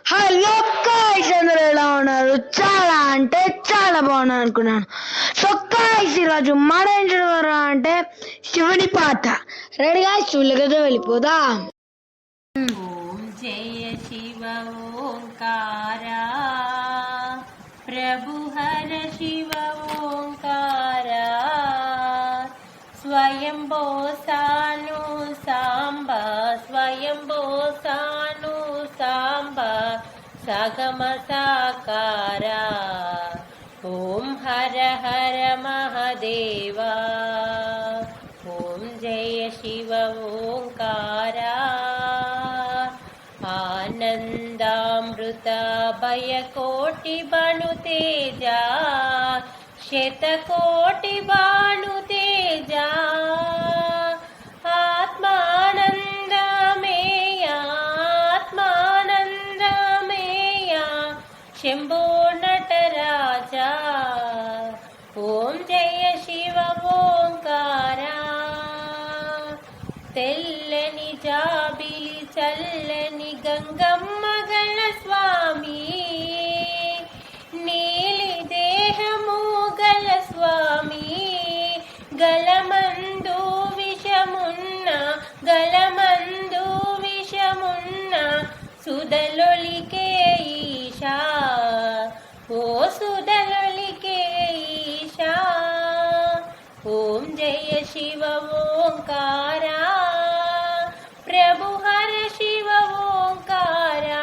Hello guys, అందరూ ఎలా ఉన్నారు? చాలా అంటే చాలా బాగున్నాను అనుకున్నాను. సో గాయ్స్, ఈరోజు మన ఏం చూడవరా అంటే శివుని పాట. రెడీ గాయ్స్, చూడలేదా? వెళ్ళిపోదాం. ఓం జయ శివ ఓంకారా ప్రభు హర శివ ఓంకారా స్వయంభో సాను సాంబ స్వయంభో సాను సాంబ సగమ సాకారా ఓం హర హర మహదేవా ఓం జయ శివ ఓంకారా ఆనందామృత భయకోటి బణు తేజ శతకోటి బాణు తేజ ఆత్మానందమేయ ఆత్మానందమేయ శంభో నటరాజా ఓం జయ శివ ఓంకారా తెల్లని జాబిలి చల్లని గంగమ్మ గల స్వామి నీలి దేహము గల స్వామి గలమందు విషమున్న గలమందు విషమున్న సుదలొలికే ఈశా ఓ సుదలొలికే ఈశా ఓం జయ శివ ఓంకారా ప్రభు హర శివ ఓంకారా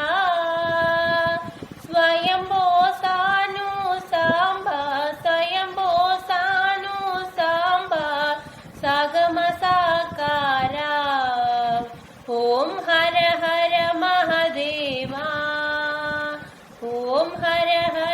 స్వయంభో సాను సాంబ స్వయంభో సాను సాంబ సగమ సాకారా ఓం హర హర మహదేవా ఓం హర హర